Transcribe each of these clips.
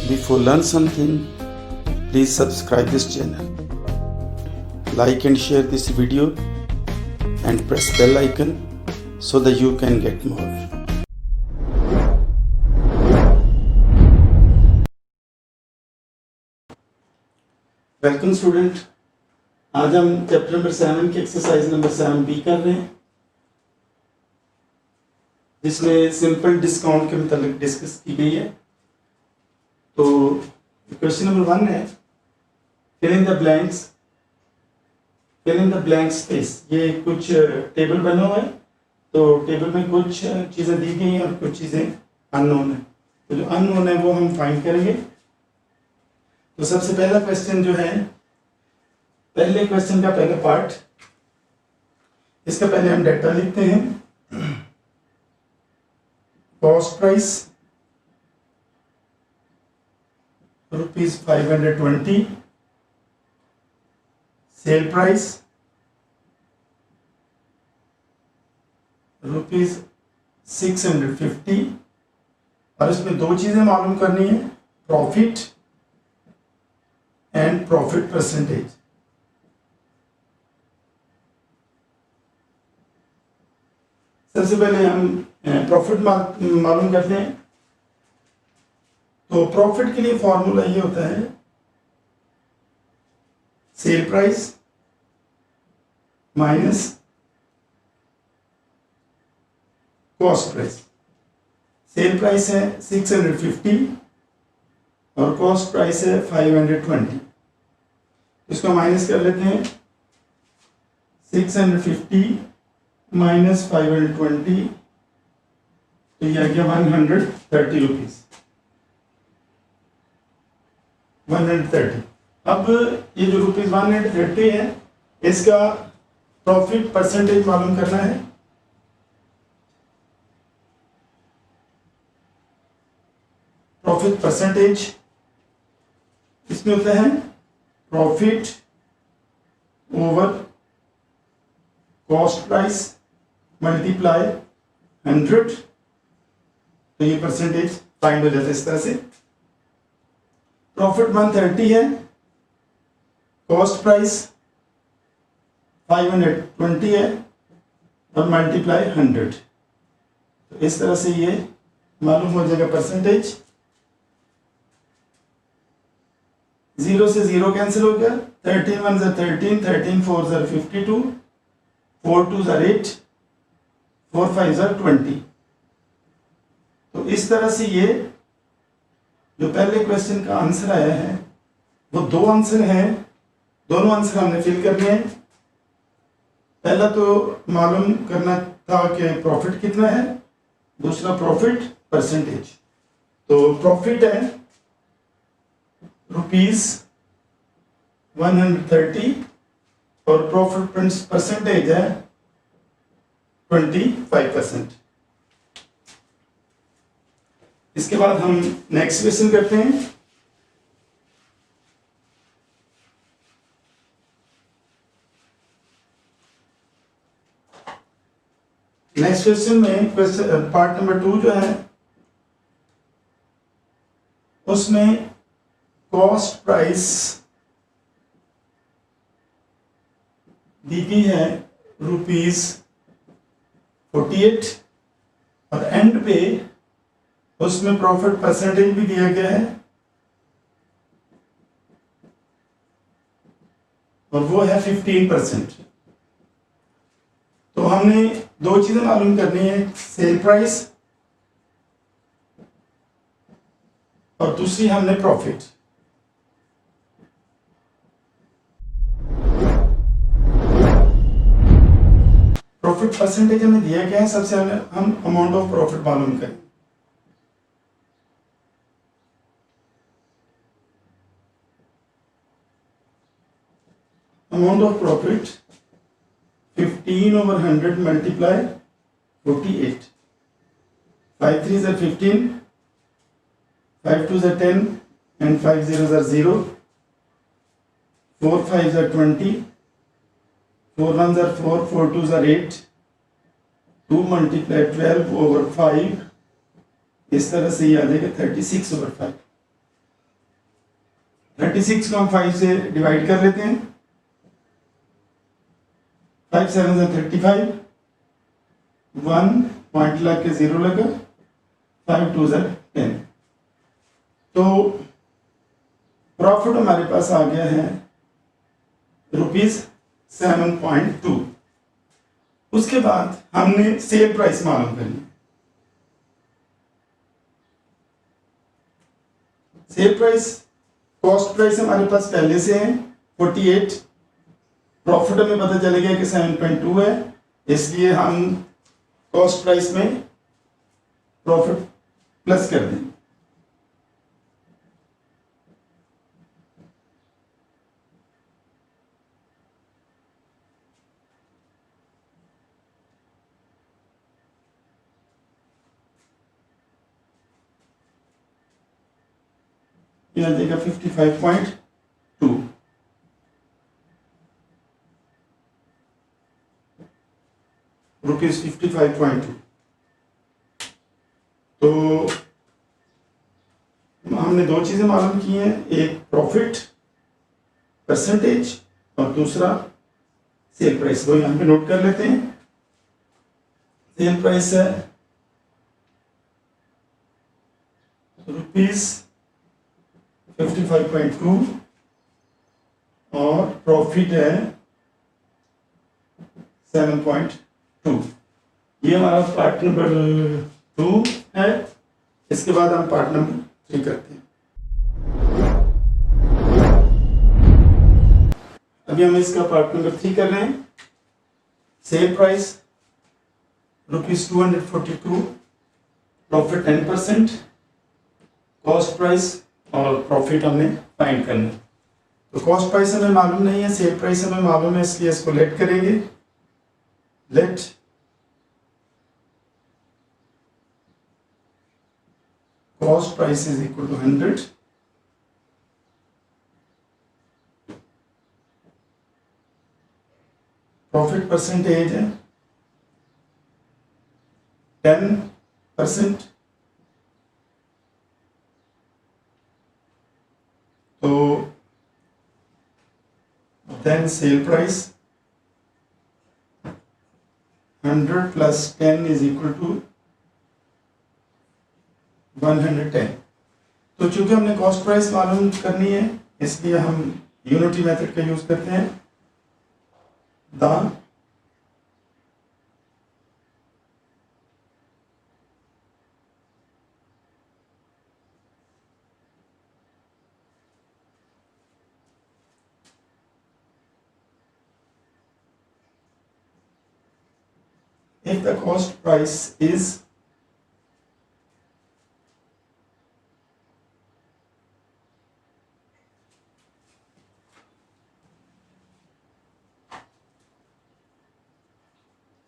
Before learn something, please subscribe this channel. Like and share this video and press bell icon so that you can get more. Welcome student, आज हम chapter number 7 की exercise number 7B कर रहे हैं, जिसमें simple discount के मतलब discuss की गई है। तो क्वेश्चन नंबर 1 है fill in the blank space. ये कुछ टेबल बना हुआ है, तो टेबल में कुछ चीज़ें दी गई हैं और कुछ चीज़ें अननोन है। तो जो अननोन है वो हम फाइंड करेंगे। तो सबसे पहला क्वेश्चन जो है, पहले क्वेश्चन का पहला पार्ट, इसका पहले हम डेटा लिखते हैं। कॉस्ट प्राइस ₹520, सेल प्राइस ₹650, और इसमें दो चीजें मालूम करनी है, प्रॉफिट एंड प्रॉफिट परसेंटेज। सबसे पहले हम प्रॉफिट मालूम करते हैं। तो प्रॉफिट के लिए फॉर्मूला ये होता है, cell price minus cost price. Sale price है 650 और कॉस्ट प्राइस है 520। इसको माइनस कर लेते हैं। 650 माइनस 520, तो ये आ गया 130 रुपीज। 130। अब ये जो ₹130 है, इसका प्रॉफिट परसेंटेज मालूम करना है। प्रॉफिट परसेंटेज इसमें होता है profit over cost price multiply 100। तो ये परसेंटेज फाइंड हो जाता है इस तरह से। प्रॉफिट 130 है, कॉस्ट प्राइस 520 है और मल्टीप्लाई 100। तो इस तरह से ये मालूम हो जाएगा परसेंटेज। 0 से 0 कैंसिल हो गया। 13 1 ज़ा 13, 13 4 ज़ा 52, 4 2 ज़ा 8, 4 5 ज़ा 20। तो इस तरह से ये जो पहले क्वेश्चन का आंसर आया है, वो दो आंसर हैं। दोनों आंसर हमने फिल करने हैं। पहला तो मालूम करना था कि प्रॉफिट कितना है, दूसरा प्रॉफिट परसेंटेज। तो प्रॉफिट है ₹130 और प्रॉफिट परसेंटेज है 25%। इसके बाद हम नेक्स्ट क्वेश्चन करते हैं। नेक्स्ट क्वेश्चन में क्वेश्चन पार्ट नंबर 2 जो है, उसमें कॉस्ट प्राइस दी गई है ₹48 और एंड पे उसमें प्रॉफिट परसेंटेज भी दिया गया है और वो है 15%। तो हमने दो चीजें मालूम करनी है, सेल प्राइस और दूसरी हमने प्रॉफिट। प्रॉफिट परसेंटेज हमें दिया गया है। सबसे पहले हम अमाउंट ऑफ प्रॉफिट मालूम करें। Amount of profit 15/100 multiply 48। 5 3 ज़ा 15, 5 2 ज़ा 10 एंड 5 0 ज़ा 0, 4 5 ज़ा 20, 4 1 ज़ा 4, 4 2 ज़ा 8, 2 मल्टीप्लाई 12/5। इस तरह से ये आ जाएगा 36/5। 36 को हम 5 से डिवाइड कर लेते हैं, 5 7 से 35, 1 पॉइंट लग के 0 लगा, 5 2 से 10। तो प्रॉफिट हमारे पास आ गया है ₹7.2। उसके बाद हमने सेल प्राइस मालूम करनी। सेल प्राइस, कॉस्ट प्राइस हमारे पास पहले से है 48, प्रॉफिट हमें पता चलेगा कि 7.2 है, इसलिए हम कॉस्ट प्राइस में प्रॉफिट प्लस कर दें। ये आ जाएगा 55.2। ₹55.2। तो हमने दो चीजें मालूम की हैं, एक प्रॉफिट परसेंटेज और दूसरा सेल प्राइस। वो यहाँ पे नोट कर लेते हैं। सेल प्राइस है ₹55.2 और प्रॉफिट है 7.2। ये हमारा पार्ट नंबर 2 है। इसके बाद हम पार्ट नंबर 3 करते हैं। अभी हम इसका पार्ट नंबर 3 कर रहे हैं। Sale price ₹242, profit 10%, cost price और प्रॉफिट हमने फाइंड करना है। तो कॉस्ट प्राइस हमें मालूम नहीं है, सेल प्राइस हमें मालूम है, इसलिए इसको लेट करेंगे। Let cost price is equal to 100, profit percentage है 10%, तो then sale price 100 plus 10 is equal to 110। तो चूंकि हमने कॉस्ट प्राइस मालूम करनी है, इसलिए हम यूनिटी मेथड का यूज करते हैं। दान if the cost price is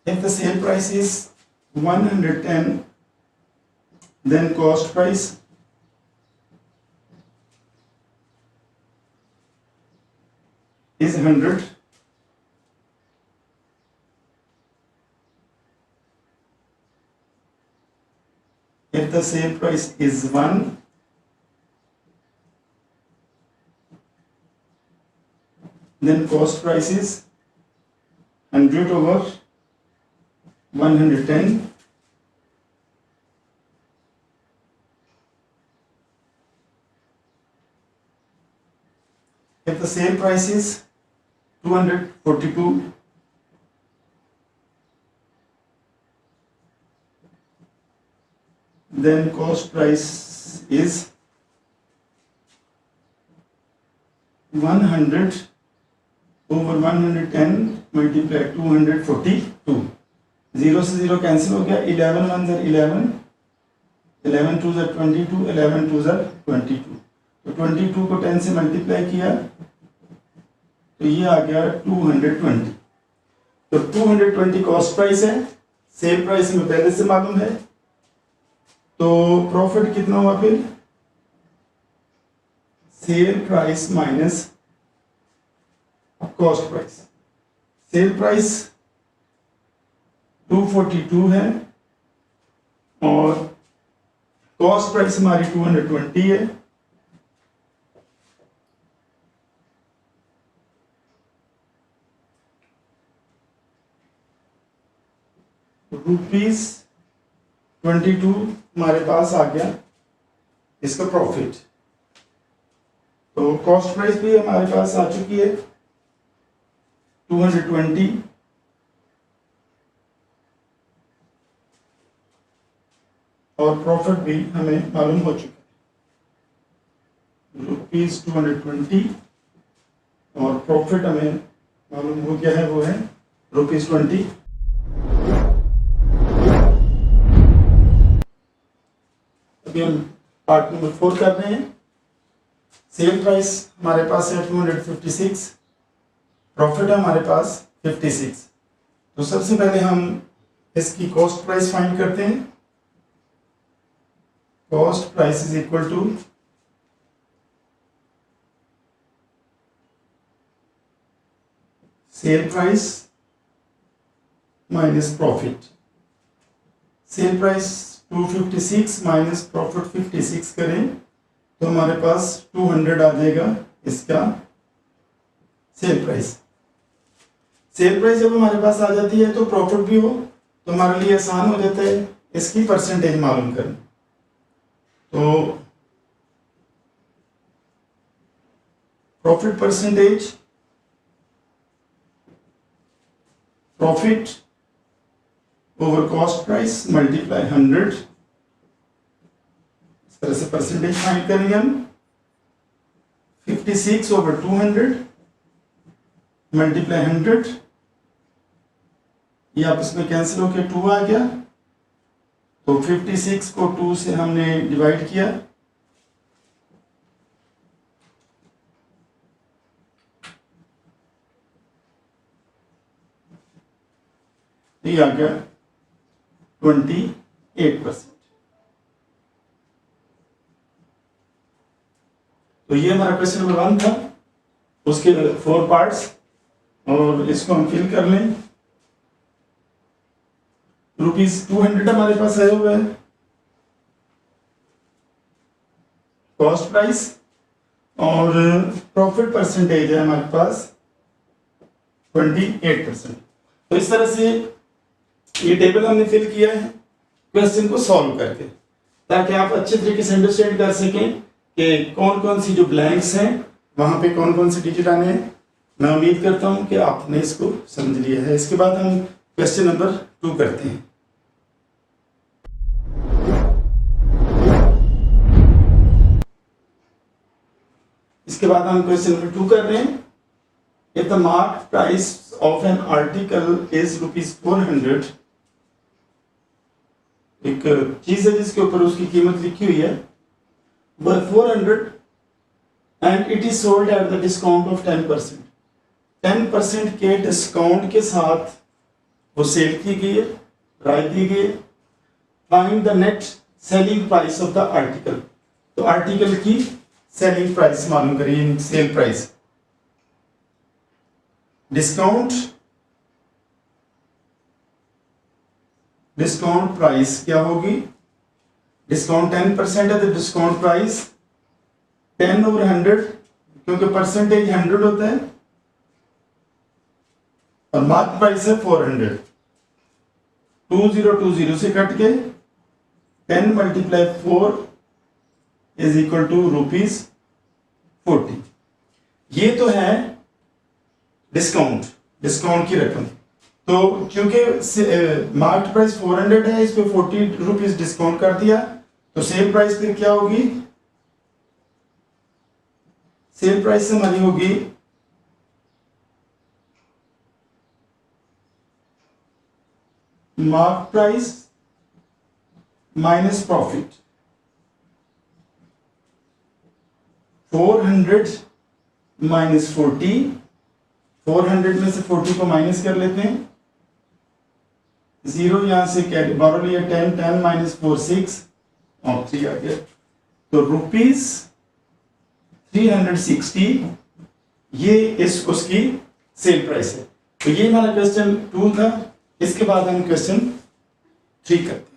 if the sale price is 110, then cost price is 100, if the sale price is 1, then cost price is 100 over 110, if the sale price is 242, then cost price is 100 over 110 multiply 242। 0 से 0 cancel हो गया, 11 1 ज़र 11, 11 2 ज़र 22, 11 2 ज़र 22। तो 22 को 10 से multiply किया तो ये आ गया 220। तो 220 कॉस्ट प्राइस है, सेल प्राइस में पहले से मालूम है। तो प्रॉफिट कितना हुआ फिर? Cell price minus cost price. Sale price 242 है और कॉस्ट प्राइस हमारी 220 है। ₹22 हमारे पास आ गया इसका प्रॉफिट। तो कॉस्ट प्राइस भी हमारे पास आ चुकी है 220, और प्रॉफिट भी हमें मालूम हो चुका है ₹220, और प्रॉफिट हमें मालूम हो गया है, वो है ₹20। अभी हम पार्ट नंबर 4 कर रहे हैं। सेल प्राइस हमारे पास है 256, प्रॉफिट है हमारे पास 56। तो सबसे पहले हम इसकी कॉस्ट प्राइस फाइंड करते हैं। Cost price is equal to sale price minus profit. Sale price 256 minus profit 56 करें तो हमारे पास 200 आ जाएगा इसका सेल प्राइस। सेल प्राइस जब हमारे पास आ जाती है तो प्रॉफिट भी हो तो हमारे लिए आसान हो जाता है इसकी परसेंटेज मालूम करना। तो profit percentage, profit over cost price multiply 100, इस तरह से परसेंटेज फाइंड करेंगे हम। 56 ओवर 200 मल्टीप्लाई 100, ये आपस में कैंसिल होकर 2 आ गया। तो 56 को 2 से हमने डिवाइड किया, ये आ गया 28%। तो ये हमारा क्वेश्चन नंबर 1 था, उसके 4 पार्ट्स, और इसको हम फिल कर लें। ₹200 हमारे पास आया हुआ है कॉस्ट प्राइस, और प्रॉफिट परसेंटेज है हमारे पास 28%। तो इस तरह से ये टेबल हमने फिल किया है क्वेश्चन को सॉल्व करके, ताकि आप अच्छे तरीके से अंडरस्टैंड कर सकें कि कौन कौन सी जो ब्लैंक्स हैं वहां पे कौन कौन से डिजिट आने हैं। मैं उम्मीद करता हूं कि आपने इसको समझ लिया है। इसके बाद हम क्वेश्चन नंबर 2 करते हैं। इसके बाद हम क्वेश्चन नंबर 2 कर रहे हैं। If the marked price of an article is ₹400, एक चीज है जिसके ऊपर उसकी कीमत लिखी हुई है वह 400, and it is sold at the discount of 10%। 10% के डिस्काउंट के साथ वो सेल की गई है, राय दी गई है। Find the net selling price of the article. तो आर्टिकल की सेलिंग प्राइस मालूम करिए, सेल प्राइस। डिस्काउंट प्राइस क्या होगी? डिस्काउंट 10% है तो डिस्काउंट प्राइस 10 ओवर 100, क्योंकि परसेंटेज 100 होता है, और मार्क प्राइस है 400। 2020 से कट के 10 मल्टीप्लाई 4 इज इक्वल टू ₹40। ये तो है डिस्काउंट की रकम। तो क्योंकि मार्केट प्राइस 400 है, इस पे 40 रुपीज डिस्काउंट कर दिया, तो सेल प्राइस पे क्या होगी? सेल प्राइस हमारी होगी mark price minus profit. 400 minus 40, 400 में से 40 को माइनस कर लेते हैं, 0 यहां से क्या 12 लिया, 10 माइनस 4 6 और 3 आ गया। तो ₹360 ये उसकी सेल प्राइस है। तो ये हमारा क्वेश्चन 2 था। इसके बाद हम क्वेश्चन 3 करते हैं।